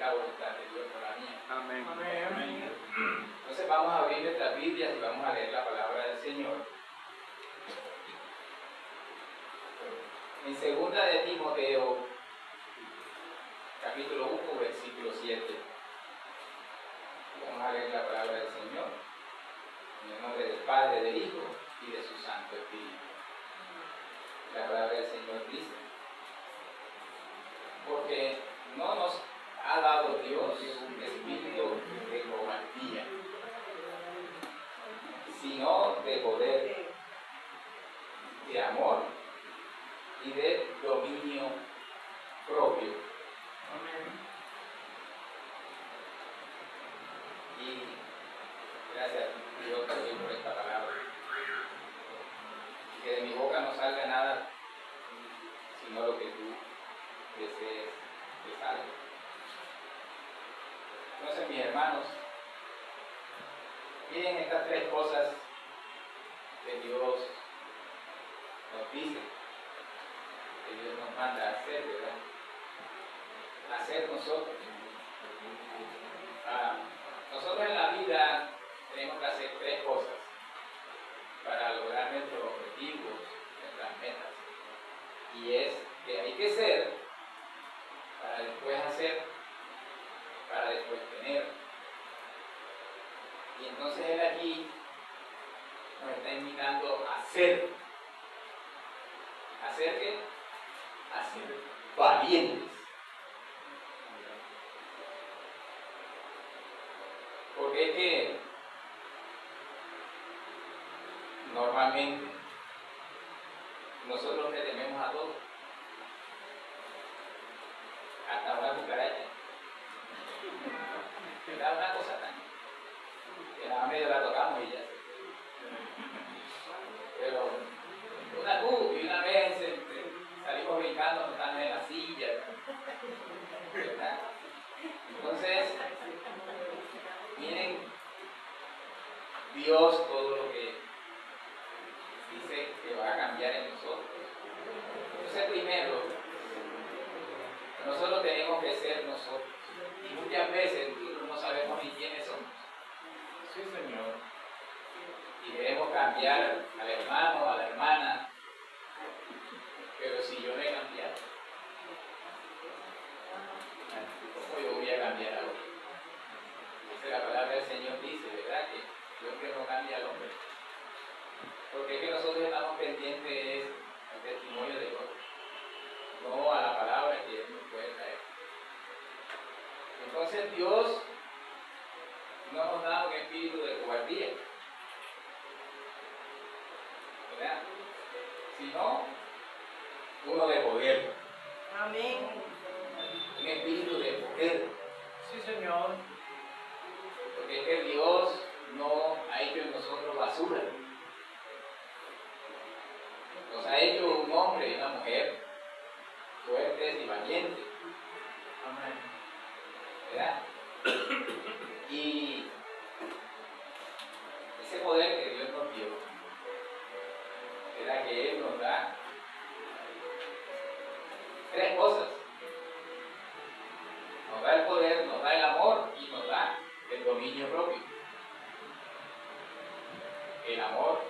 la voluntad de Dios, no la mía. Amén. Amén. Entonces vamos a abrir nuestras Biblias y vamos a leer la palabra del Señor. En 2 de Timoteo, capítulo 1, versículo 7. Vamos a leer la palabra del Señor. En el nombre del Padre, del Hijo y de su Santo Espíritu. La palabra del Señor dice: porque no nos ha dado Dios un espíritu de cobardía, sino de poder, de amor y de dominio propio. Y gracias Dios también por esta palabra. Que de mi boca no salga nada sino lo que tú desees que salga. Entonces, mis hermanos, miren estas tres cosas que Dios nos dice, que Dios nos manda a hacer, ¿verdad? Hacer nosotros. Nosotros en la vida tenemos que hacer tres cosas para lograr nuestros objetivos, nuestras metas. Y es que hay que ser para después hacer, para después tener. Y entonces él aquí nos está invitando a ser. ¿Hacer qué? A ser valientes. Porque es que normalmente nosotros le tememos a todo, hasta una cucaracha. Era una cosa tan que nada medio la tocamos y ya se. Pero una y una vez salimos brincando, estando en la silla, ¿verdad? Entonces, miren, Dios todo lo que dice que va a cambiar en nosotros. Entonces, primero, nosotros tenemos que ser nosotros. Y muchas veces nosotros no sabemos ni quiénes somos. Sí, Señor. Y queremos cambiar al hermano, a la hermana. Pero si yo no he cambiado, ¿cómo yo voy a cambiar a otro? La palabra del Señor dice, ¿verdad? Que el hombre no cambia al hombre. Porque es que nosotros estamos pendientes al testimonio de Dios, no a la palabra que Él nos puede traer. Entonces Dios no nos da un espíritu de cobardía, ¿verdad? Sino uno de poder. Amén. Un espíritu de poder. Sí, Señor. Porque es que Dios no ha hecho en nosotros basura. Nos ha hecho un hombre y una mujer fuertes y valientes. Amén. ¿Verdad? Y ese poder que Dios nos dio, ¿verdad? Que Él nos da tres cosas. Nos da el poder, nos da el amor y nos da el dominio propio. El amor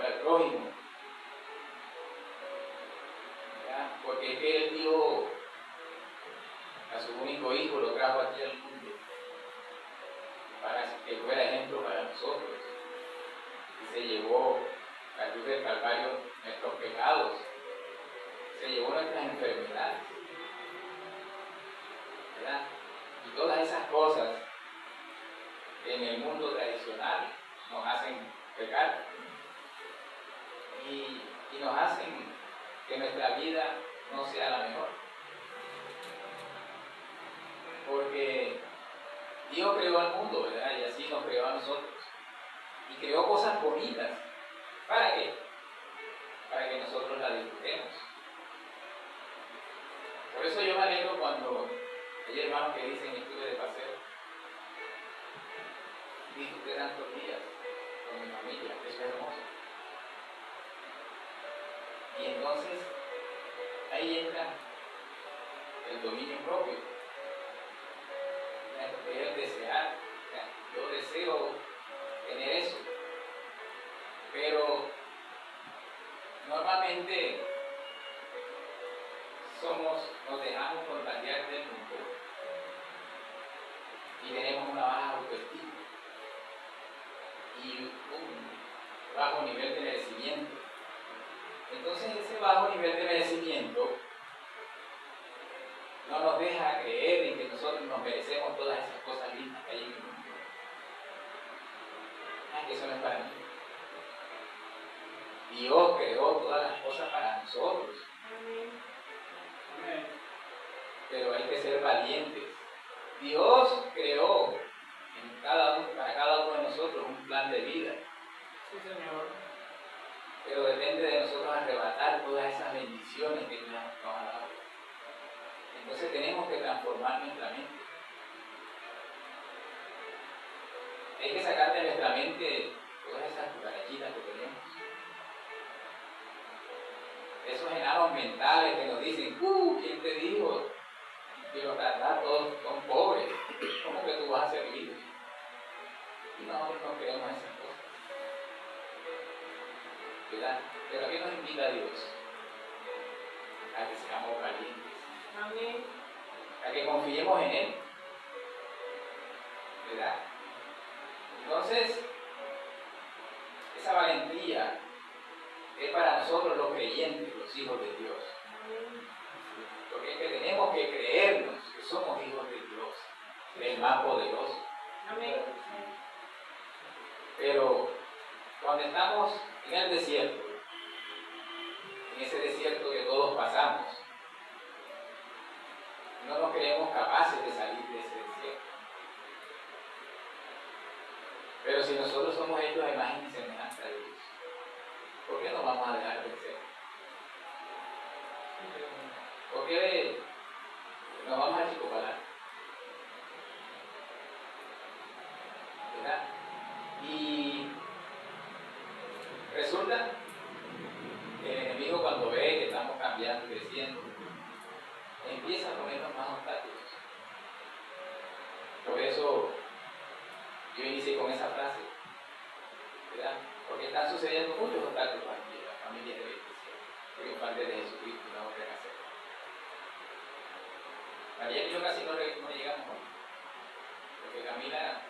al prójimo. ¿Verdad? Porque es que Él dio a su único hijo, lo trajo aquí al mundo para que fuera ejemplo para nosotros. Y se llevó la cruz del Calvario nuestros pecados, se llevó nuestras enfermedades, ¿verdad? Y todas esas cosas que en el mundo tradicional nos hacen pecar y nos hacen que nuestra vida no sea la mejor. Porque Dios creó al mundo, ¿verdad? Y así nos creó a nosotros. Y creó cosas bonitas. ¿Para qué? Para que nosotros las disfrutemos. Por eso yo me alegro cuando hay hermanos que dicen: estuve de paseo, disfruté tantos días con mi familia, eso es hermoso. Y entonces ahí entra el dominio propio, es el desear. Yo deseo tener eso, pero normalmente nos dejamos contagiar del mundo y tenemos una baja autoestima y un bajo nivel de merecimiento. Entonces ese bajo nivel de merecimiento no nos deja creer en que nosotros nos merecemos todas esas cosas lindas que hay en el mundo. Que eso no es para mí. Dios creó todas las cosas para nosotros. Amén. Pero hay que ser valientes. Dios creó para cada uno de nosotros un plan de vida. Sí, Señor. Pero depende de nosotros arrebatar todas esas bendiciones que Dios nos ha dado. Entonces tenemos que transformar nuestra mente. Hay que sacar de nuestra mente todas esas cucarachitas que tenemos. Esos enanos mentales que nos dicen, ¿quién te dijo que los todos son pobres? ¿Cómo que tú vas a servir? Y nosotros no queremos esas cosas. ¿Verdad? Pero ¿a qué nos invita Dios? A que seamos valientes. Amén. A que confiemos en Él. ¿Verdad? Entonces, esa valentía es para nosotros los creyentes, los hijos de Dios. Porque es que tenemos que creernos que somos hijos de Dios, del más poderoso. Amén. Pero cuando estamos en el desierto, en ese desierto que todos pasamos, no nos creemos capaces de salir de ese desierto. Pero si nosotros somos hechos a imagen y semejanza de Dios, ¿por qué nos vamos a dejar vencer? ¿Por qué nos vamos a achicopalar? ¿Verdad? Y resulta que el enemigo, cuando ve que estamos cambiando y creciendo, empieza a ponernos más obstáculos. Por eso yo inicié con esa frase, ¿verdad? Porque están sucediendo muchos obstáculos aquí en la familia de la iglesia, porque parte de Jesucristo no vamos a hacer. María y yo casi no llegamos hoy, porque Camila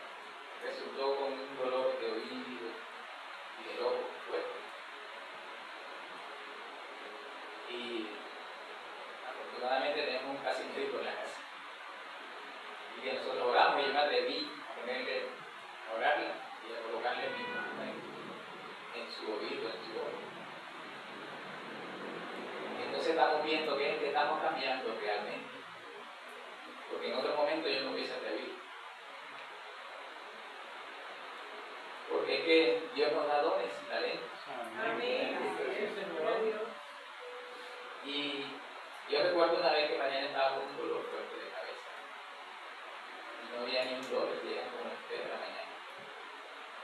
resultó con un dolor de oído y de ojo fuerte. Y afortunadamente tenemos un casi médico en la casa. Y que nosotros oramos y yo me atreví a orarla y a colocarle el micrófono en su oído, en su ojo. Entonces estamos viendo que estamos cambiando realmente. Porque en otro momento yo no hubiese atrevido. Porque es que Dios nos da dones y talentos. Amén. Y yo recuerdo una vez que mañana estaba con un dolor fuerte de cabeza. Y no había ni un dolor, llegan como las 3 de la mañana.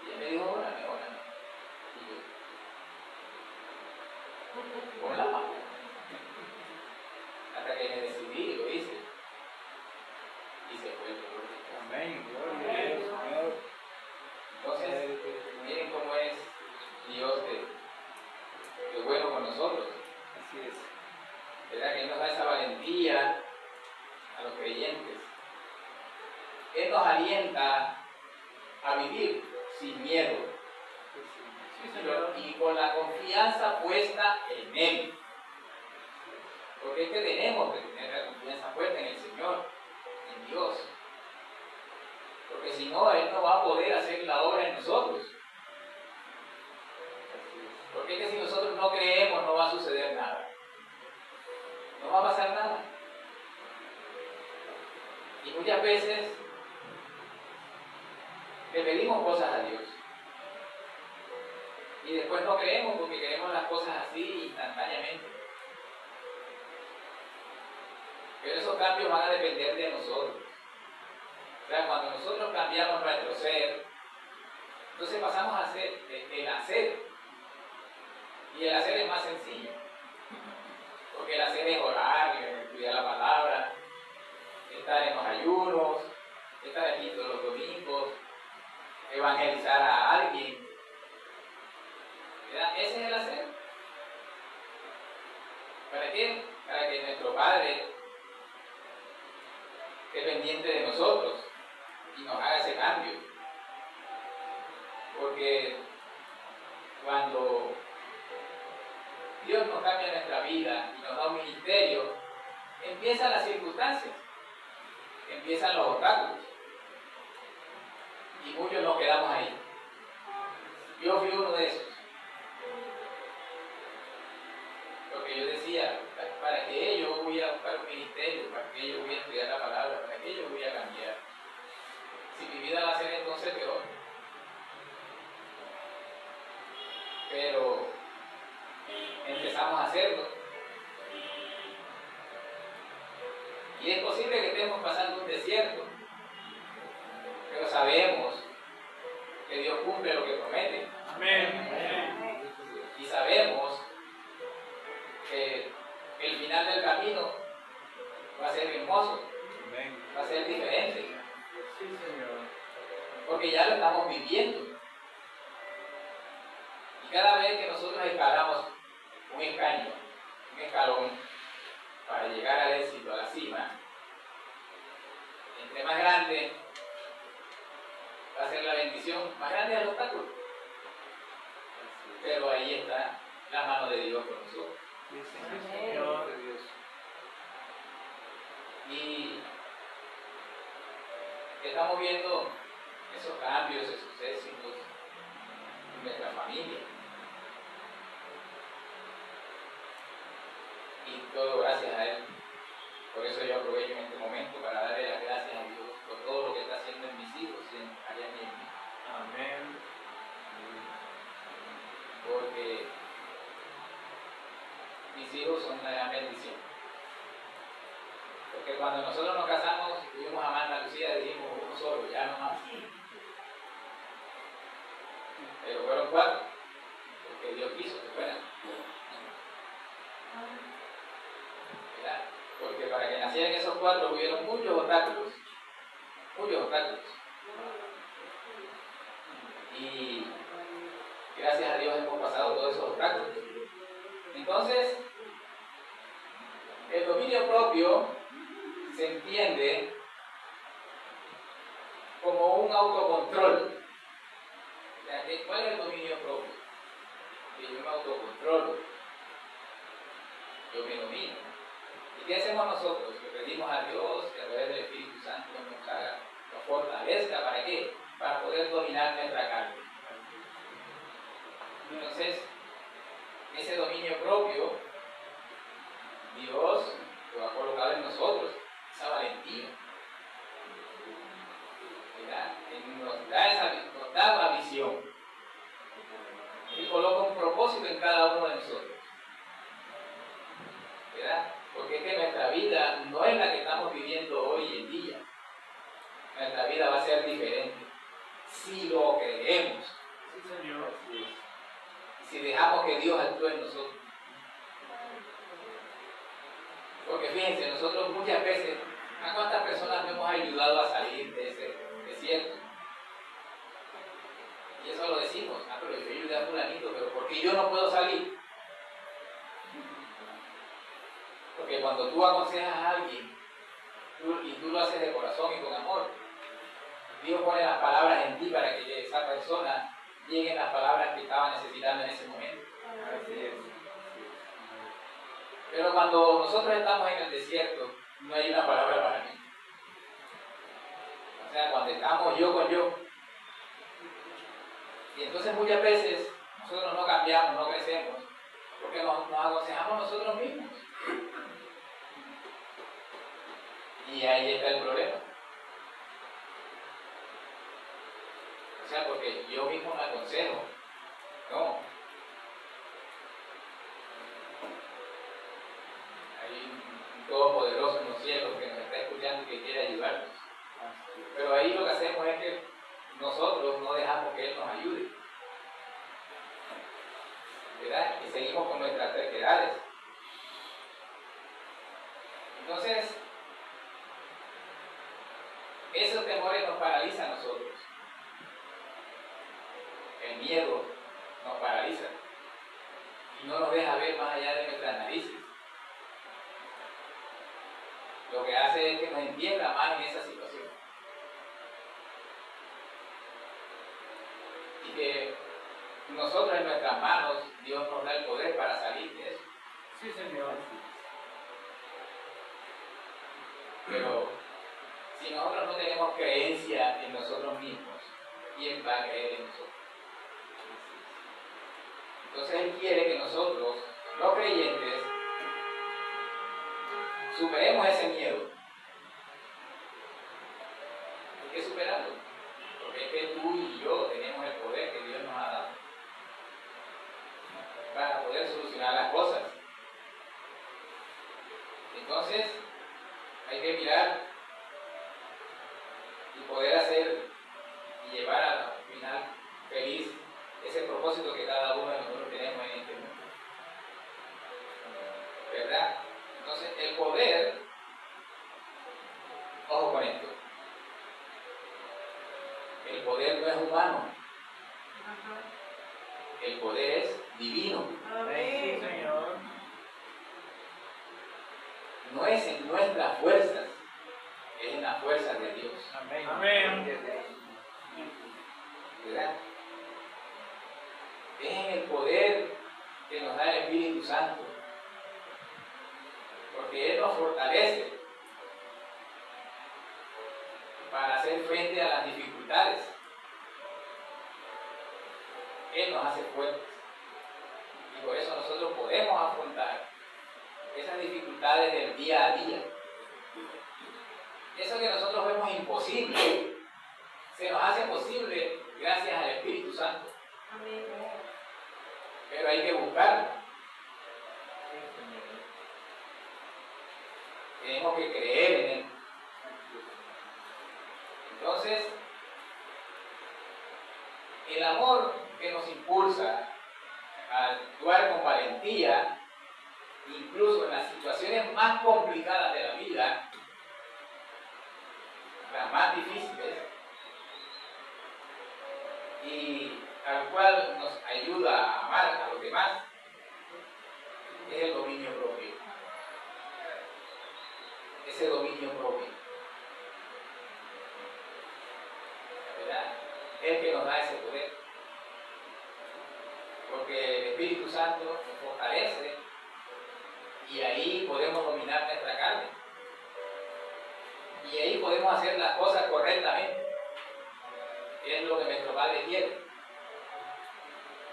Y ella me dijo, órame. Y yo, con la mano. Hasta que me decidí y lo hice. Y se fue el dolor de cabeza. Amén. Gloria a Dios, Señor. Entonces, miren cómo es Dios de bueno con nosotros. Así es. ¿Verdad? Que Él nos da esa valentía a los creyentes. Él nos alienta a vivir sin miedo. Sí, Señor. Y con la confianza puesta en Él. Porque es que tenemos que tener la confianza puesta en el Señor, en Dios. Porque si no, Él no va a poder hacer la obra en nosotros. Porque es que si nosotros no creemos, no va a suceder nada. No va a pasar nada. Y muchas veces le pedimos cosas a Dios. Y después no creemos porque queremos las cosas así instantáneamente. Pero esos cambios van a depender de nosotros. O sea, cuando nosotros cambiamos nuestro ser, entonces pasamos a hacer el hacer. Y el hacer es más sencillo. Porque el hacer es orar, estudiar la palabra, domingos, evangelizar a alguien. ¿Verdad? Ese es el hacer. ¿Para qué? Para que nuestro Padre esté pendiente de nosotros y nos haga ese cambio. Porque cuando Dios nos cambia nuestra vida y nos da un ministerio, empiezan las circunstancias, empiezan los obstáculos y muchos nos quedamos ahí. Yo fui uno de esos, porque yo decía, ¿para qué yo voy a buscar un ministerio? ¿Para qué yo voy a estudiar la palabra? ¿Para qué yo voy a cambiar? Si mi vida va a ser entonces peor. Pero empezamos a hacerlo. Y es posible que estemos pasando un desierto, pero sabemos que Dios cumple lo que promete. Amén. Y sabemos que el final del camino va a ser hermoso, va a ser diferente, Sí, Señor. porque ya lo estamos viviendo. Y cada vez que nosotros escalamos un escalón, para llegar al éxito, a la cima, entre más grande va a ser la bendición, más grande es el obstáculo. Pero ahí está la mano de Dios con nosotros. Sí, Señor. Y estamos viendo esos cambios, esos éxitos en nuestra familia. Y todo gracias a Él. Por eso yo aprovecho en este momento para darle las gracias a Dios por todo lo que está haciendo en mis hijos y en Ariane y en mí. Amén. Porque mis hijos son una gran bendición. Porque cuando nosotros nos casamos, tuvimos a Amanda Lucía, dijimos uno solo, ya no más. Pero fueron 4, porque Dios quiso que fueran. ¿Verdad? Porque para que nacieran esos 4 hubieron muchos obstáculos. Y gracias a Dios hemos pasado todos esos obstáculos. Entonces, el dominio propio se entiende como un autocontrol. ¿Cuál es el dominio propio? Que yo me autocontrolo, yo me domino. ¿Y qué hacemos nosotros? Le pedimos a Dios que a través del Espíritu Santo nos haga, nos fortalezca. ¿Para qué? Para poder dominar nuestra carne. Entonces, ese dominio propio, Dios lo ha colocado en nosotros, esa valentía. ¿Verdad? Nos da la visión. Él coloca un propósito en cada uno de nosotros. ¿Verdad? Porque es que nuestra vida no es la que estamos viviendo hoy en día. Nuestra vida va a ser diferente. Si lo creemos. Sí, Señor. Si dejamos que Dios actúe en nosotros. Porque fíjense, nosotros muchas veces, ¿a cuántas personas nos hemos ayudado a salir de ese desierto? Y eso lo decimos, pero yo ayudé a fulanito, pero ¿por qué yo no puedo salir? Porque cuando tú aconsejas a alguien, y tú lo haces de corazón y con amor, Dios pone las palabras en ti para que esa persona lleguen las palabras que estaba necesitando en ese momento. Así es. Pero cuando nosotros estamos en el desierto, no hay una palabra para mí. O sea, cuando estamos yo con yo. Y entonces muchas veces nosotros no cambiamos, no crecemos, porque nos aconsejamos nosotros mismos. Y ahí está el problema. O sea, porque yo mismo me aconsejo. No. Hay un todopoderoso en los cielos que nos está escuchando y que quiere ayudarnos. Pero ahí lo que hacemos es que nosotros no dejamos que Él nos ayude. ¿Verdad? Y seguimos con nuestras terquedades. Entonces, esos temores nos paralizan a nosotros. El miedo nos paraliza y no nos deja ver más allá de nuestras narices. Lo que hace es que nos entienda más en esa situación. Y que nosotros en nuestras manos, Dios nos da el poder para salir de eso. Sí, Señor. Pero si nosotros no tenemos creencia en nosotros mismos, ¿quién va a creer en nosotros? Entonces Él quiere que nosotros, los creyentes, superemos ese miedo. Hay que superarlo, porque es que tú y yo tenemos el poder que Dios nos ha dado para poder solucionar las cosas. Entonces, hay que mirar y poder hacer y llevar al final feliz ese propósito que cada uno de nosotros tenemos en este mundo. ¿Verdad? Entonces, el poder, ojo con esto, el poder no es humano, el poder es divino. Amén, Señor. No es en nuestras fuerzas, es en las fuerzas de Dios. Amén. Amén. ¿Verdad? Es en el poder que nos da el Espíritu Santo, porque Él nos fortalece para hacer frente a las dificultades. Él nos hace fuertes y por eso nosotros podemos afrontar esas dificultades del día a día. Eso que nosotros vemos imposible, se nos hace posible gracias al Espíritu Santo. Amén. Pero hay que buscarlo. Tenemos que creer en Él. Entonces, el amor que nos impulsa a actuar con valentía, incluso en las situaciones más complicadas de la vida, las más difíciles, y al cual nos ayuda a amar a los demás, es el dominio propio. Ese dominio propio, ¿verdad? Es el que nos da ese poder, porque el Espíritu Santo nos fortalece y ahí podemos dominar nuestra carne y ahí podemos hacer las cosas correctamente. Es lo que nuestro Padre quiere,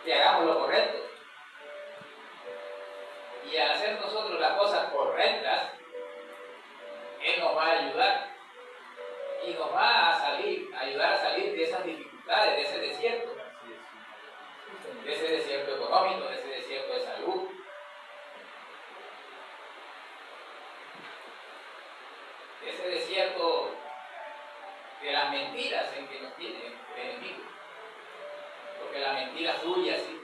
que hagamos lo correcto, y al hacer nosotros las cosas correctas, Él nos va a ayudar y nos va a ayudar a salir de esas dificultades, de ese desierto económico, de ese desierto de salud. De ese desierto de las mentiras en que nos tiene el enemigo. Porque la mentira fluye así,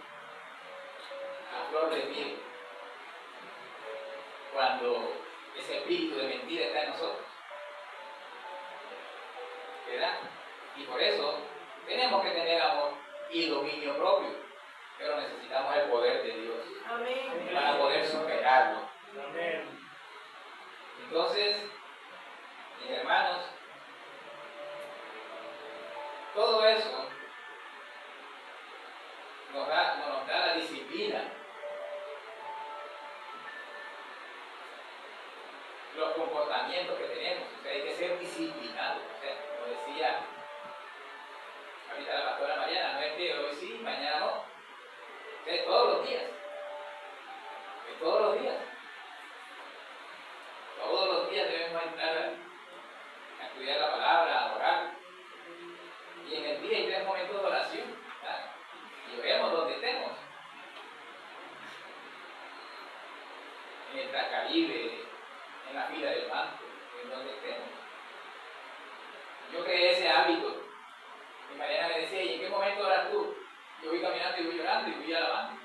a flor de piel, cuando ese espíritu de mentira está en nosotros. ¿Verdad? Y por eso tenemos que tener amor y dominio propio, pero necesitamos el poder de Dios. Amén. Para poder superarlo. Amén. Entonces, mis hermanos, todo eso nos da la disciplina, los comportamientos que tenemos. O sea, hay que ser disciplinados. O sea, como decía ahorita la pastora Mariana, no es que hoy sí, mañana no. O sea, todos los días. Todos los días. Todos los días debemos entrar a estudiar la palabra, a orar. Y en el día hay 3 momentos de oración. ¿Verdad? Y oremos donde estemos. En el Trascaribe, en la fila del banco, en donde estemos. Yo creé ese hábito. Mi Mariana me decía, ¿y en qué momento oras tú? Yo voy caminando y voy llorando y voy alabando.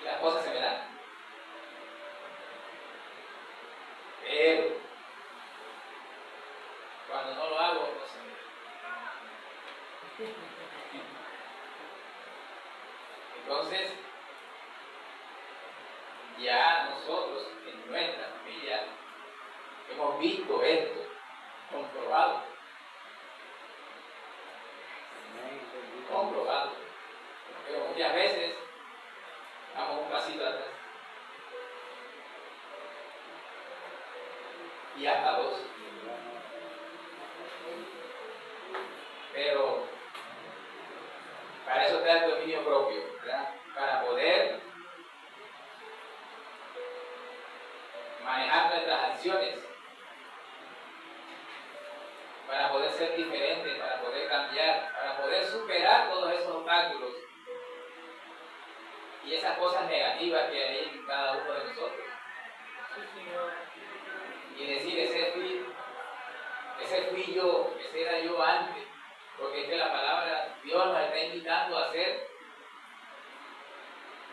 Y las cosas se me dan. Pero y hasta 2. Pero para eso está el dominio propio, ¿verdad? Para poder manejar nuestras acciones, para poder ser diferentes, para poder cambiar, para poder superar todos esos obstáculos y esas cosas negativas que hay en cada uno de nosotros. Y decir, ese fui yo, ese era yo antes, porque es que la palabra, Dios nos está invitando a ser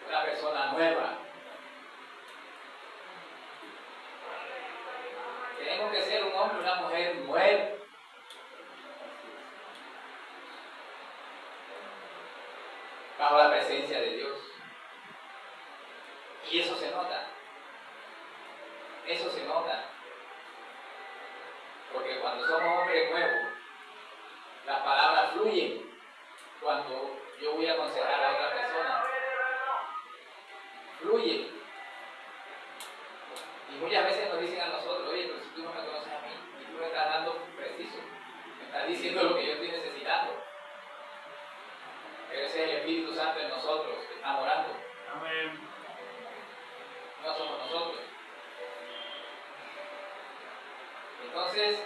una persona nueva. Tenemos que ser un hombre, una mujer nueva. Bajo la presencia de Dios. Y eso se nota. Eso se nota. Porque cuando somos hombres nuevos, las palabras fluyen. Cuando yo voy a aconsejar a otra persona, fluye. Y muchas veces nos dicen a nosotros, oye, pero si tú no me conoces a mí, y tú me estás dando preciso, me estás diciendo lo que yo estoy necesitando. Pero ese es el Espíritu Santo en nosotros, que está morando. Amén. No somos nosotros. Entonces,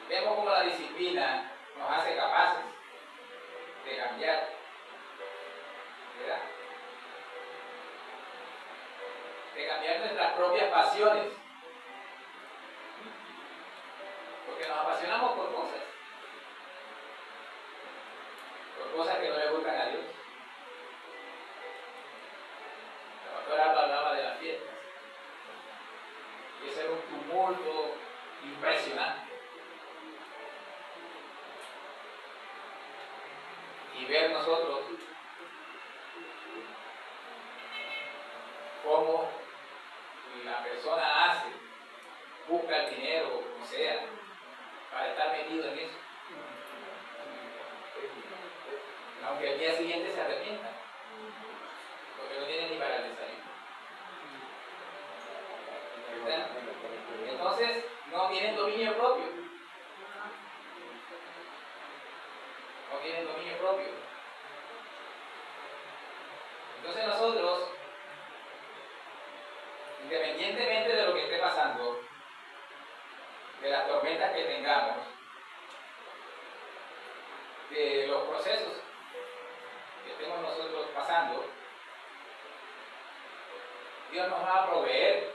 vemos cómo la disciplina nos hace capaces de cambiar, ¿verdad? De cambiar nuestras propias pasiones, porque nos apasionamos por cosas que no le gustan a Dios. La pastora hablaba de las fiestas, y ese era un tumulto impresionante. Y ver nosotros cómo la persona busca el dinero, como sea, para estar metido en eso. Aunque el día siguiente se arrepienta, porque no tiene ni para el desayuno. ¿Verdad? Entonces, no tienen dominio propio. No tienen dominio propio. Entonces nosotros, independientemente de lo que esté pasando, de las tormentas que tengamos, de los procesos que estemos nosotros pasando, Dios nos va a proveer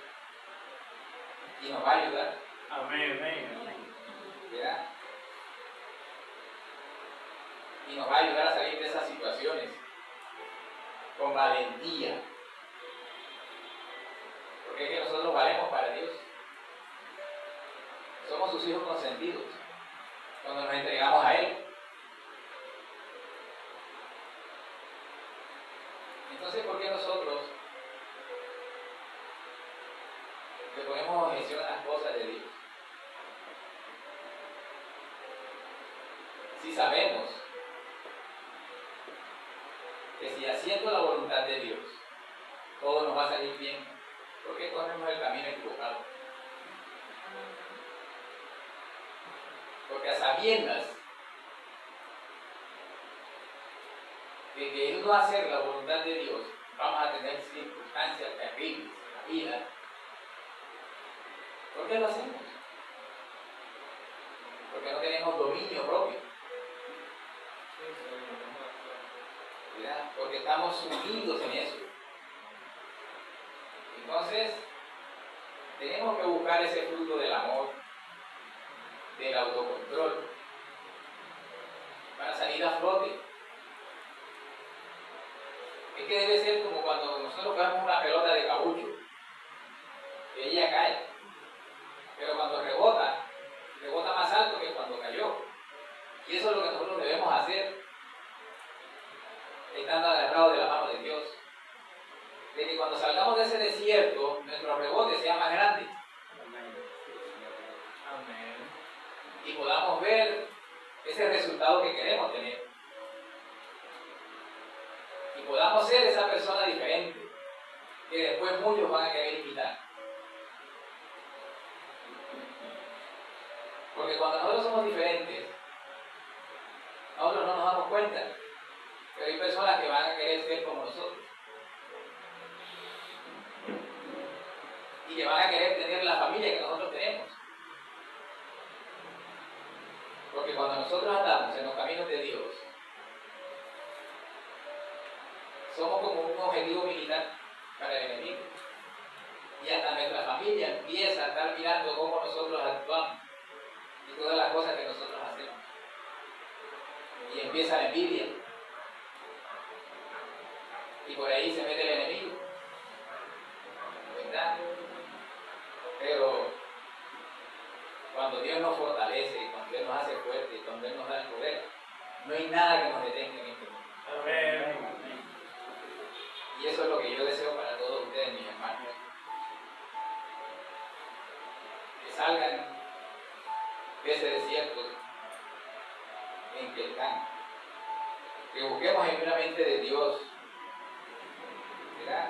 y nos va a ayudar. Amén, amén. ¿Verdad? Y nos va a ayudar a salir de esas situaciones con valentía. Porque es que nosotros valemos para Dios. Somos sus hijos consentidos cuando nos entregamos a Él. Entonces, ¿por qué nosotros le ponemos objeción a las cosas de Dios? Si sabemos que si haciendo la voluntad de Dios todo nos va a salir bien, ¿por qué corremos el camino equivocado? Porque a sabiendas de que el no hacer la voluntad de Dios vamos a tener circunstancias terribles en la vida, ¿por qué lo hacemos? Porque no tenemos dominio propio. ¿Verdad? Porque estamos sumidos en eso. Entonces, tenemos que buscar ese fruto del amor, del autocontrol, para salir a flote. Es que debe ser como cuando nosotros cogemos una pelota de caucho, que ella cae, pero cuando rebota más alto que cuando cayó. Y eso es lo que nosotros debemos hacer, estando agarrados de la mano de Dios. De que cuando salgamos de ese desierto, nuestro rebote sea más grande. Amén. Y podamos ver ese resultado que queremos tener. Y podamos ser esa persona diferente que después muchos van a querer imitar. Porque cuando nosotros somos diferentes, nosotros no nos damos cuenta. Pero hay personas que van a querer ser como nosotros. Y que van a querer tener la familia que nosotros tenemos. Porque cuando nosotros andamos en los caminos de Dios, somos como un objetivo militar para el enemigo. Y hasta nuestra familia empieza a estar mirando cómo nosotros actuamos y todas las cosas que nosotros hacemos. Y empieza la envidia. Y por ahí se mete el enemigo. ¿Verdad? Pero cuando Dios nos fortalece, cuando Dios nos hace fuertes, cuando Él nos da el poder, no hay nada que nos detenga en este mundo. Amén. Y eso es lo que yo deseo para todos ustedes, mis hermanos. Que salgan de ese desierto en que están. Que busquemos genuinamente de Dios. ¿Verdad?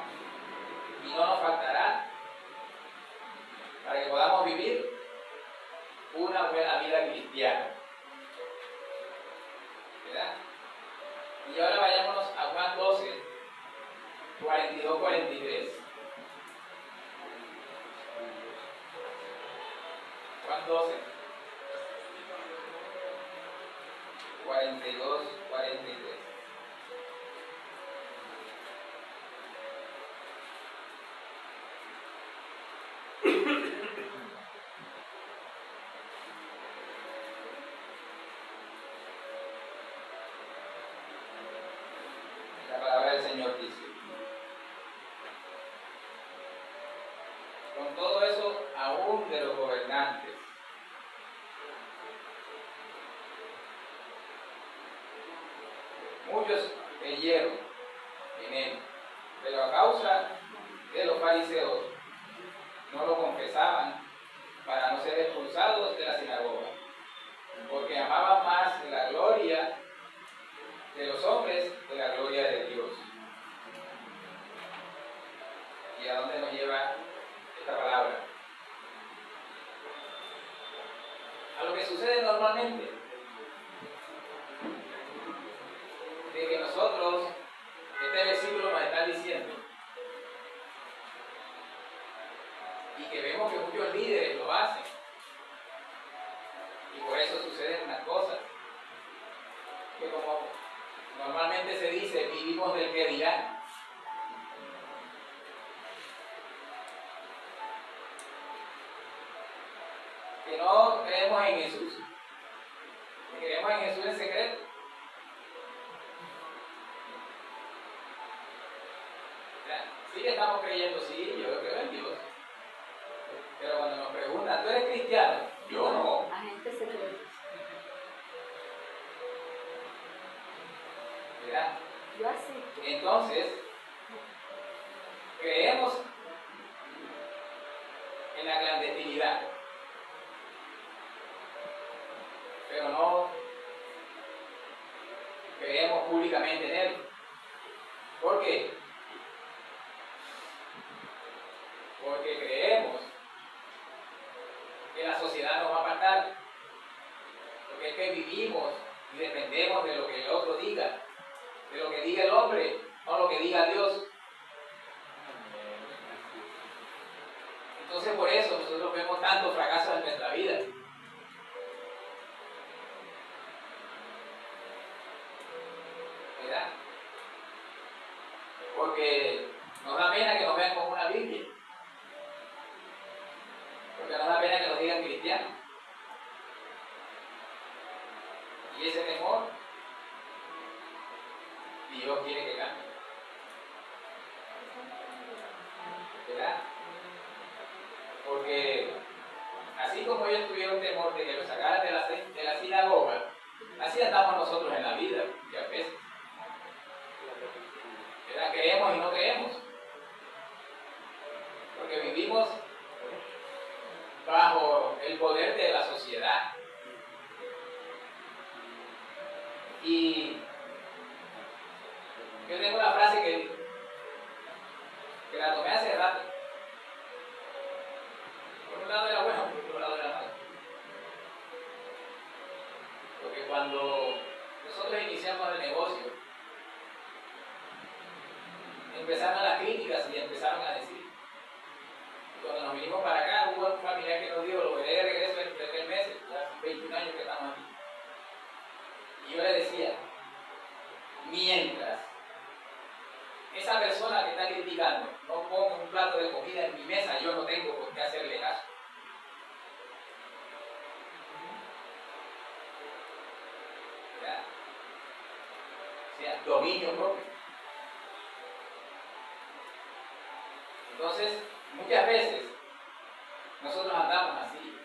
Y no nos faltará para que podamos vivir una buena vida cristiana. ¿Verdad? Y ahora vayámonos a Juan 12, 42-43. Juan 12, 42-43. La palabra del Señor dice: con todo eso, aún de los gobernantes, muchos creyeron en Él, pero a causa de los fariseos no lo confesaban para no ser expulsados de la sinagoga, porque amaban más la gloria de los hombres que la gloria de Dios. ¿Y a dónde nos lleva esta palabra? A lo que sucede normalmente, de que nosotros, este versículo nos está diciendo, y que vemos que muchos líderes lo hacen, y por eso suceden unas cosas, que como normalmente se dice, vivimos del que dirán. Que no creemos en Jesús, que creemos en Jesús en secreto. Sí que estamos creyendo, sí, yo creo en Dios. Pero cuando nos preguntan, ¿tú eres cristiano? Yo no. Agente secreto. ¿Verdad? Yo acepto. Entonces, creemos en la clandestinidad, pero no creemos públicamente en Él. ¿Por qué? Porque creemos que la sociedad nos va a apartar, porque es que vivimos y dependemos de lo que el otro diga, de lo que diga el hombre, no lo que diga Dios. Entonces por eso nosotros vemos tantos fracasos en nuestra vida. ¿Verdad? Porque nos da pena que nos vean con una Biblia. Porque nos da pena que nos digan cristianos. Y ese temor, Dios quiere que cambie. ¿Verdad? Porque así como ellos tuvieron temor de que lo sacaran de la sinagoga, así andamos nosotros en la vida muchas veces. ¿Verdad? Creemos y no creemos. Porque vivimos bajo el poder de la sociedad. Y yo tengo una frase que la tomé hace rato. Por un lado era bueno, por otro lado era malo. ¿ya? Dominio propio. Entonces, muchas veces nosotros andamos así,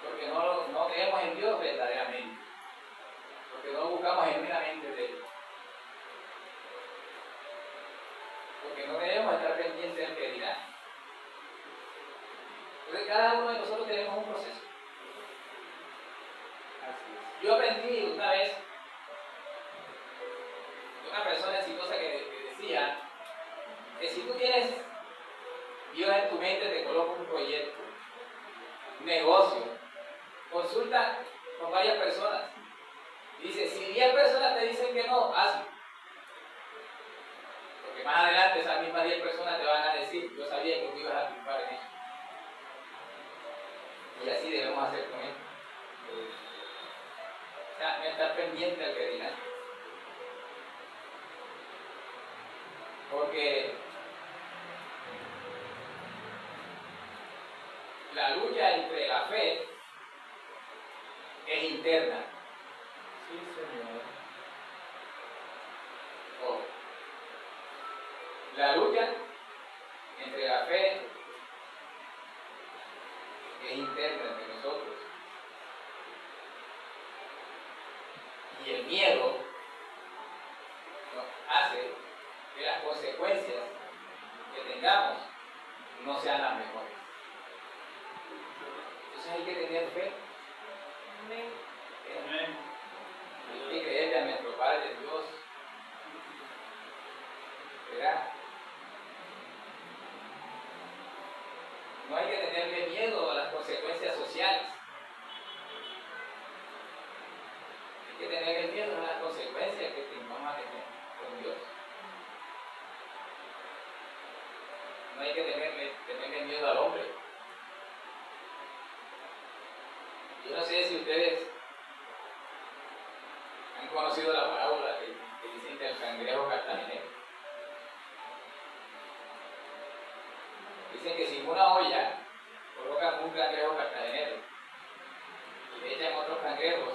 porque no creemos en Dios verdaderamente, porque no buscamos genuinamente de Él, porque no debemos estar pendientes del que dirá. Entonces, cada uno de nosotros tenemos un proceso. Yo aprendí una vez de una persona exitosa que decía que si tú tienes Dios en tu mente, te coloca un proyecto, un negocio, consulta con varias personas. Dice, si 10 personas te dicen que no, hazlo. Porque más adelante esas mismas 10 personas te van a decir, yo sabía que tú ibas a triunfar en eso. Y así debemos hacer con él. O sea, no estar pendiente al que dirán. Porque la lucha entre la fe es interna. Sí, Señor. Oh. La lucha entre la fe es interna entre nosotros. Y el miedo nos hace que las consecuencias que tengamos no sean las mejores. Entonces hay que tener fe. Amén. Hay que creerle a nuestro Padre Dios. ¿Verdad? No hay que tenerle miedo a las consecuencias sociales. Hay que tenerle miedo a las consecuencias que vamos a tener con Dios. No hay que tenerle miedo al hombre. Yo no sé si ustedes han conocido la parábola que dicen del cangrejo cartagenero. Dicen que si en una olla colocan un cangrejo cartagenero y le echan otros cangrejos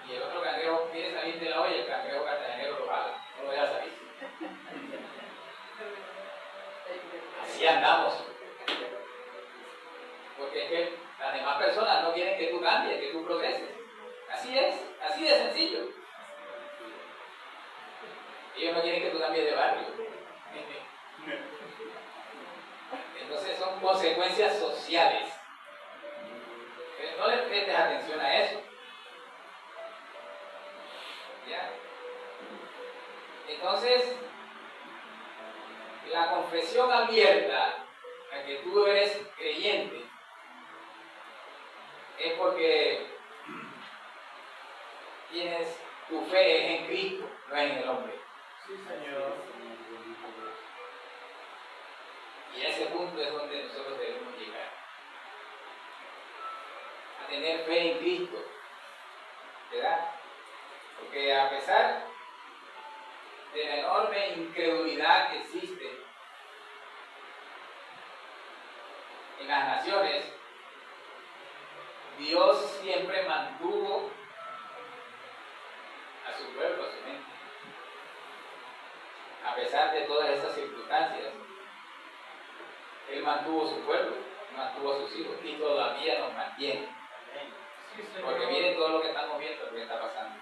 y el otro cangrejo quiere salir de la olla, el cangrejo cartagenero lo jala, no lo deja salir. Así andamos. Porque es que las demás personas no quieren que tú cambies, que tú progreses. Así es, así de sencillo. Ellos no quieren que tú cambies de barrio. Entonces son consecuencias sociales. No le prestes atención a eso. ¿Ya? Entonces, la confesión abierta a que tú eres creyente es porque tienes tu fe es en Cristo, no es en el hombre. Sí, Señor. Y a ese punto es donde nosotros debemos llegar. A tener fe en Cristo. ¿Verdad? Porque a pesar de la enorme incredulidad que existe en las naciones, Dios siempre mantuvo a su pueblo, a su mente. A pesar de todas esas circunstancias, Él mantuvo su pueblo, mantuvo a sus hijos y todavía nos mantiene. Sí, Señor. Porque miren todo lo que estamos viendo, lo que está pasando.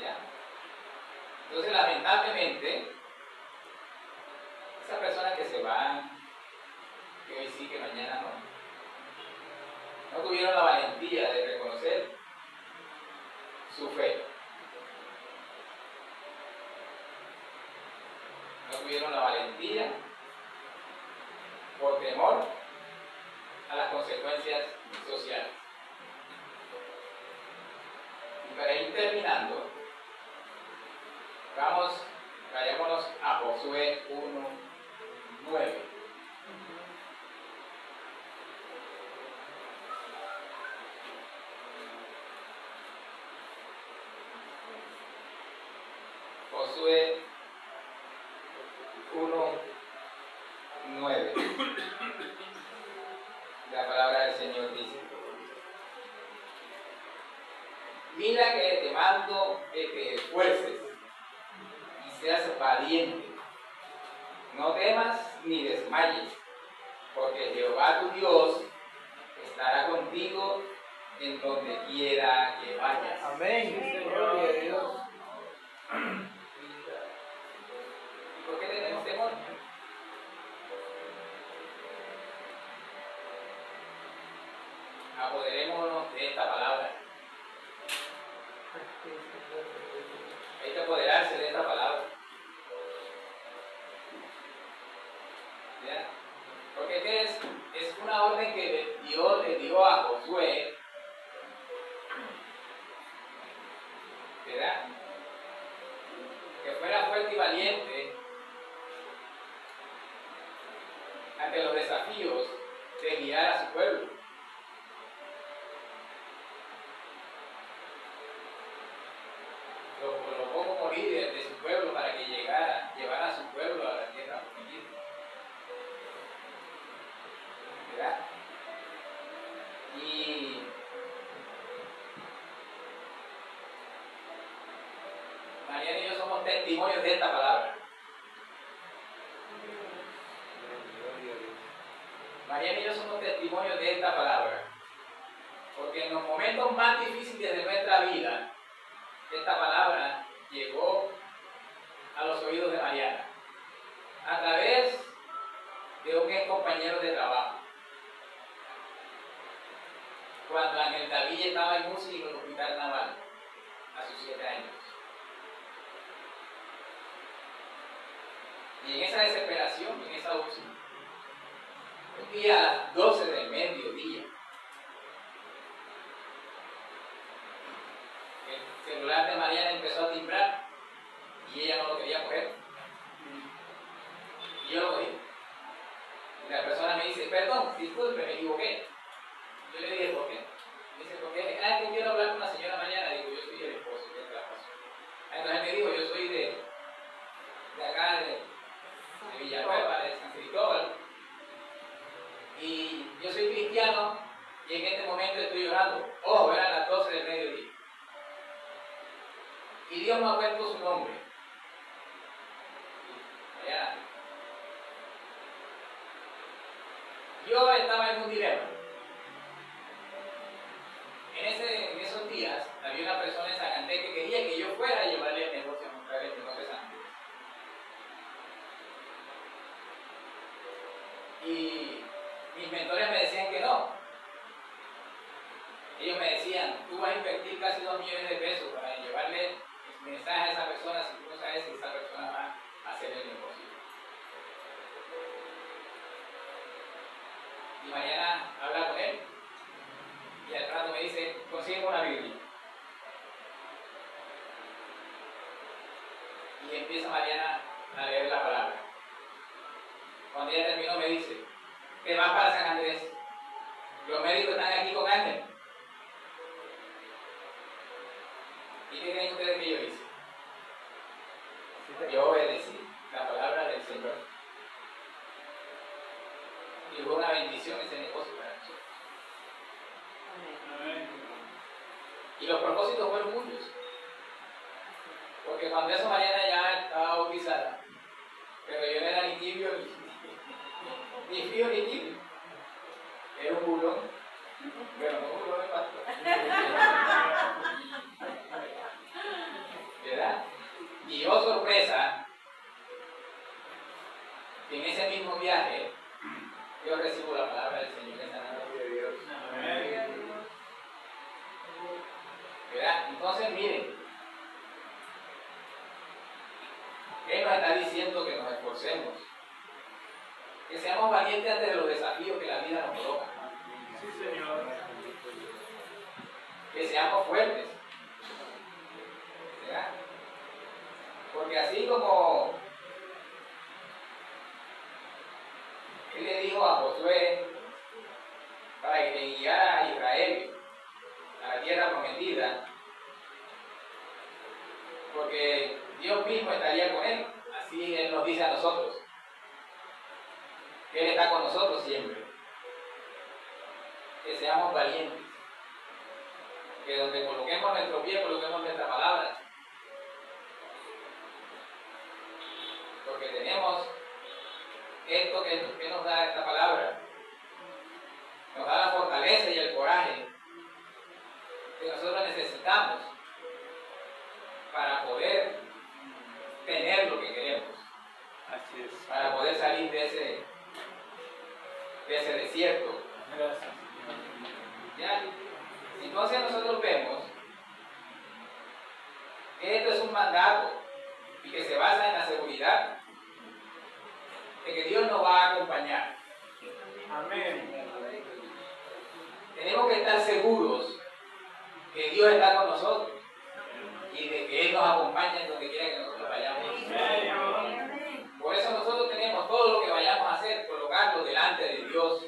¿Ya? Entonces, lamentablemente, esas personas que se van, que hoy sí, que mañana no tuvieron la valentía de reconocer su fe. No tuvieron la valentía por temor a las consecuencias sociales. Y para ir terminando, vayámonos a Josué 1:9. Josué 1:9. La palabra del Señor dice: mira que mando que te esfuerces y seas valiente. No temas ni desmayes, porque Jehová tu Dios estará contigo en donde quiera que vayas. Amén. Gloria a Dios. ¿Y por qué tenemos temor? Apoderémonos de esta palabra. Hay que apoderarse de esta palabra. ¿Ya? Porque ¿qué es? Es una orden que Dios le dio a Josué, ¿verdad? Que fuera fuerte y valiente ante los desafíos de guiar a su pueblo. Lo colocó como líder de su pueblo para que llevara a su pueblo a la tierra prometida. ¿Verdad? Y Mariana y yo somos testimonios de esta palabra. Mariana y yo somos testimonios de esta palabra. Porque en los momentos más difíciles de nuestra vida, esta palabra llegó a los oídos de Mariana a través de un ex compañero de trabajo. Cuando Ángel David estaba en UCI en el hospital naval, a sus 7 años. Y en esa desesperación, en esa UCI, un día a las 12 del mediodía, el celular de Mariana empezó a timbrar y ella no lo quería coger. Y yo lo cogí. Y la persona me dice, perdón, disculpe, me equivoqué. Yo le dije, ¿por qué? Me dice, ¿por qué? Ah, que quiero hablar con la señora Mariana. Digo, yo soy el esposo, ¿qué te la pasó? Entonces él me dijo, yo soy de acá, de Villanueva, de San Cristóbal. Y yo soy cristiano y en este momento estoy llorando. Ojo, eran las 12 del mediodía. Y Dios me ha puesto su nombre. Mariana. Yo estaba en un dilema. En esos días había una persona en Zacantec que quería que yo fuera a llevarle el negocio, a mostrar el negocio de San. Y mis mentores me decían que no. Ellos me decían, tú vas a invertir casi 2 millones de pesos para llevarle el mensaje a esa persona si tú no sabes si esa persona va a hacer el negocio. Y mañana habla con él y al rato me dice, consigue una Biblia. Y empieza Mariana a leer la palabra. Cuando ella terminó me dice, te vas para San Andrés. Los médicos están aquí con Ángel. ¿Y qué creen ustedes que yo hice? Yo obedecí la palabra del Señor. Y hubo una bendición ese negocio para nosotros. Y los propósitos fueron muchos. Porque cuando eso Mariana ya estaba bautizada, pero yo no era ni tibio, ni frío ni tibio. Era un bulón, pero no un bulón de pastor. ¿Verdad? Y oh sorpresa, que en ese mismo viaje yo recibo la palabra del Señor en la gloria de Dios. ¿Verdad? Entonces miren, Él nos está diciendo que nos esforcemos, que seamos valientes ante los desafíos que la vida nos coloca. Sí, Señor. Que seamos fuertes. ¿Verdad? Porque así como Él le dijo a Josué para que le guiara a Israel a la tierra prometida, porque Dios mismo estaría con él, así Él nos dice a nosotros, que Él está con nosotros siempre, que seamos valientes, que donde coloquemos nuestro pie, coloquemos nuestra palabra. Porque tenemos esto que nos da esta palabra. Nos da la fortaleza y el coraje que nosotros necesitamos para poder tener lo que queremos. Así es. Para poder salir de ese desierto. Gracias. ¿Ya? Entonces nosotros vemos que esto es un mandato y que se basa en la seguridad de que Dios nos va a acompañar. Amén. Tenemos que estar seguros que Dios está con nosotros y de que Él nos acompaña en donde quiera que nosotros vayamos. Por eso nosotros tenemos todo lo que vayamos a hacer, colocarlo delante de Dios,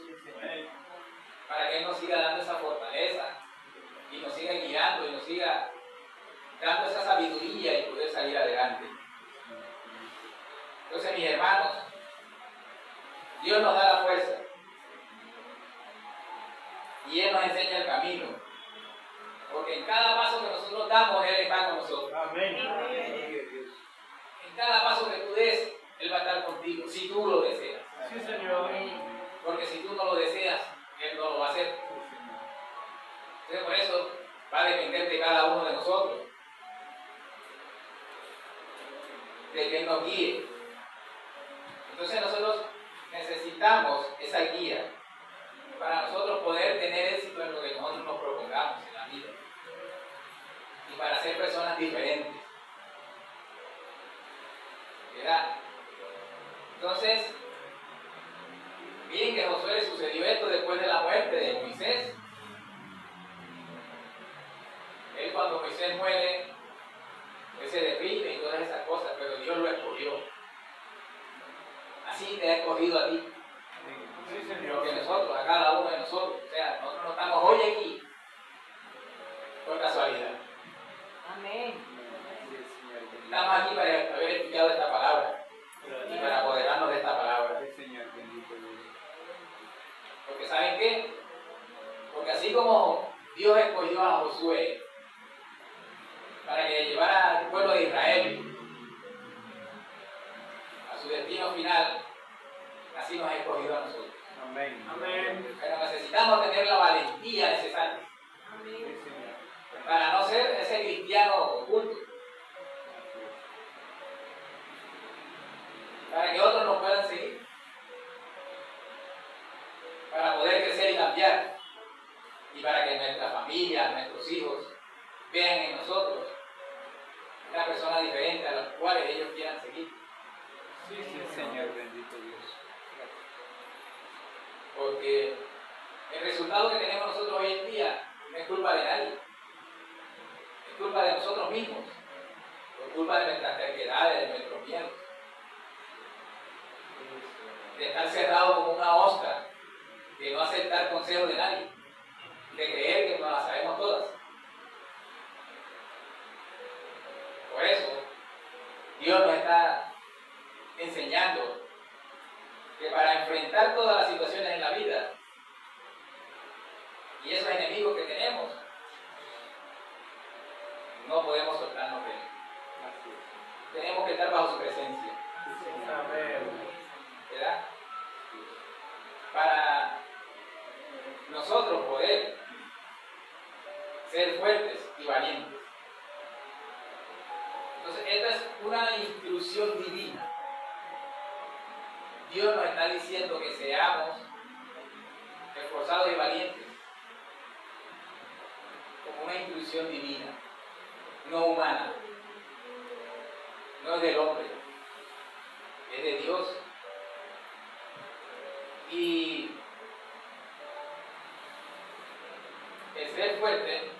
para que Él nos siga dando esa fortaleza y nos siga guiando y nos siga dando esa sabiduría y poder salir adelante. Entonces, mis hermanos, Dios nos da la fuerza y Él nos enseña el camino, porque en cada paso que nosotros damos, Él está con nosotros. Amén. En cada paso que tú des, Él va a estar contigo, si tú lo deseas. Sí, Señor. Porque si tú no lo deseas, Él no lo va a hacer. Entonces, por eso va a depender de cada uno de nosotros, de que Él nos guíe. Entonces nosotros necesitamos esa guía para nosotros poder tener éxito en lo que nosotros nos propongamos en la vida y para ser personas diferentes. ¿Verdad? Entonces, miren que a Josué le sucedió esto después de la muerte de Moisés. Él, cuando Moisés muere, él se deprime y todas esas cosas, pero Dios lo escogió. Así te ha escogido a ti. Sí, Señor. Porque nosotros, a cada uno de nosotros, o sea, nosotros no estamos hoy aquí por casualidad. Amén. Estamos aquí para haber escuchado esta palabra y para apoderarnos de esta palabra. Porque ¿saben qué? Porque así como Dios escogió a Josué para que llevara al pueblo de Israel a su destino final, así nos ha escogido a nosotros. Amén. Amén. Pero necesitamos tener la valentía necesaria para no ser ese cristiano oculto, para que otros nos puedan seguir, para poder crecer y cambiar, y para que nuestra familia, nuestros hijos, vean en nosotros una persona diferente a las cuales ellos quieran seguir. Sí, sí, Señor, bendito Dios. Porque el resultado que tenemos nosotros hoy en día no es culpa de nadie, es culpa de nosotros mismos, por culpa de nuestras terquedades, de nuestros miedos, de estar cerrado como una ostra, de no aceptar consejos de nadie, de creer que nos las sabemos todas. Por eso, Dios nos está enseñando que para enfrentar todas las situaciones en la vida y esos enemigos que tenemos, no podemos soltarnos de él. Tenemos que estar bajo su presencia. ¿Verdad? Para nosotros poder ser fuertes y valientes. Entonces, esta es una instrucción divina. Dios nos está diciendo que seamos esforzados y valientes, como una instrucción divina, no humana, no es del hombre, es de Dios. Y el ser fuerte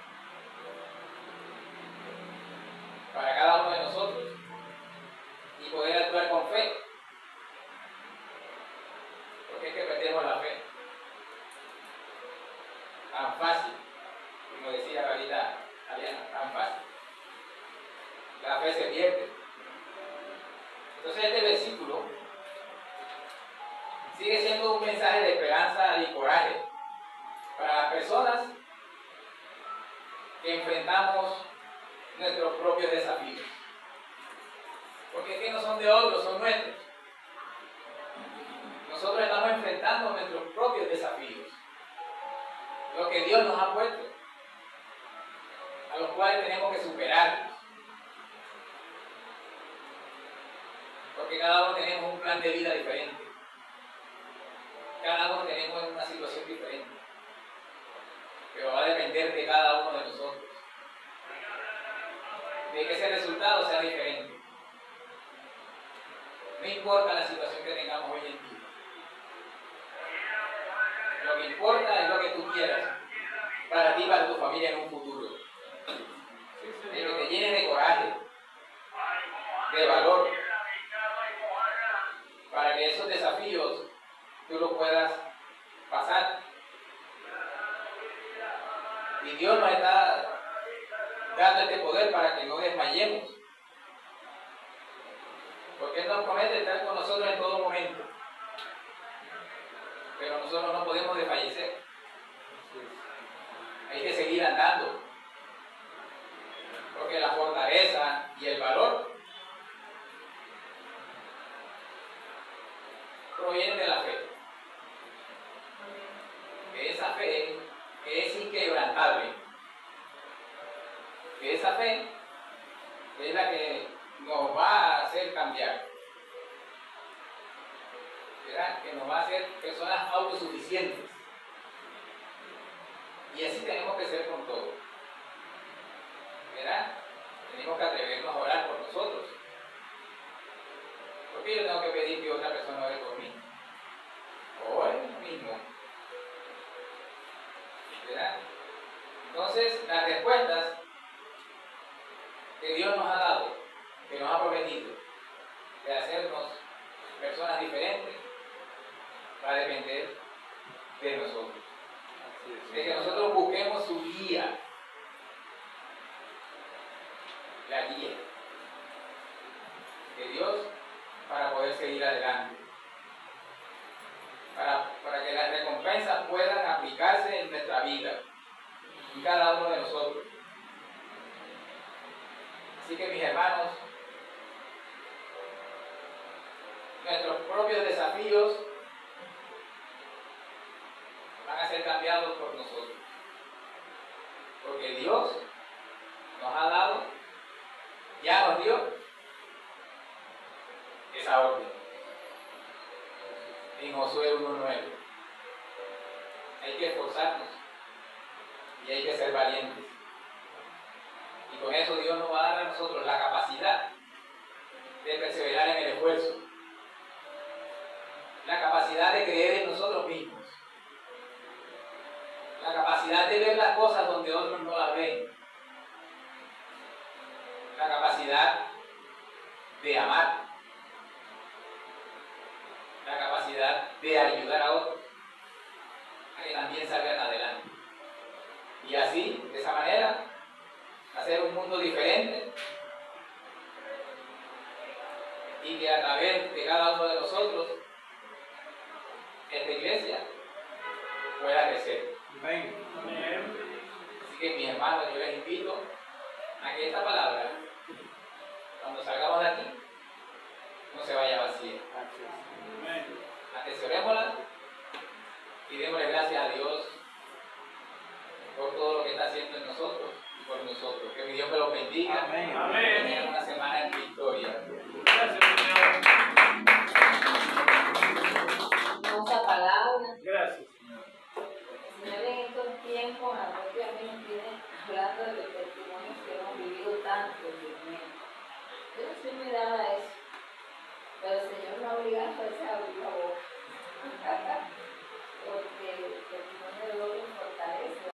para cada uno de nosotros y poder actuar con fe, porque es que perdemos la fe tan fácil, como decía ahorita Ariana, tan fácil. La fe se pierde. Entonces este versículo sigue siendo un mensaje de esperanza y coraje para las personas que enfrentamos nuestros propios desafíos. Porque es que no son de otros, son nuestros. Nosotros estamos enfrentando nuestros propios desafíos. Lo que Dios nos ha puesto, a los cuales tenemos que superarlos. Porque cada uno tenemos un plan de vida diferente. Cada uno tenemos una situación diferente. Pero va a depender de cada uno de nosotros. De que ese resultado sea diferente. No importa la situación que tengamos hoy en día. Lo que importa es lo que tú quieras para ti y para tu familia en un futuro. De que te llene de coraje, de valor, para que esos desafíos tú los puedas pasar. Y Dios nos está dando este poder para que no desmayemos. Porque Él nos promete estar con nosotros en todo momento. Pero nosotros no podemos desfallecer. Hay que seguir andando. Porque la fortaleza y el valor provienen de la fe. De esa fe que es inquebrantable. Que esa fe es la que nos va a hacer cambiar. ¿Verdad? Que nos va a hacer personas autosuficientes. Y así tenemos que ser con todo. ¿Verdad? Tenemos que atrevernos a orar por nosotros. ¿Por qué yo tengo que pedir que otra persona ore por mí? O él mismo. ¿Verdad? Entonces, las respuestas que Dios nos ha dado, que nos ha prometido, de hacernos personas diferentes, va a depender de nosotros. De que nosotros busquemos su guía. La guía de Dios para poder seguir adelante. Para que las recompensas puedan aplicarse en nuestra vida, en cada uno de nosotros. Así que mis hermanos, nuestros propios desafíos van a ser cambiados por nosotros. Porque Dios nos ha dado, ya nos dio esa orden. En Josué 1:9. Hay que esforzarnos y hay que ser valientes. Y con eso Dios nos va a dar a nosotros la capacidad de perseverar en el esfuerzo. La capacidad de creer en nosotros mismos. La capacidad de ver las cosas donde otros no las ven. La capacidad de amar. La capacidad de ayudar a otros a que también salgan adelante. Y así, de esa manera, hacer un mundo diferente y que a través de cada uno de nosotros esta iglesia pueda crecer. Amén. Así que mis hermanos, yo les invito a que esta palabra, cuando salgamos de aquí, no se vaya vacía. Atesorémosla y démosle gracias a Dios por todo lo que está haciendo en nosotros y por nosotros. Que mi Dios me los bendiga. Amén. Amén. Tengan una semana en victoria. Gracias, Señor. Hermosa palabra. Gracias, Señor. Señor, en estos tiempos, a mí nos viene hablando de los testimonios que hemos vivido tanto, Dios mío. Yo no soy muy dada a eso, pero el Señor me ha obligado a abrir la boca.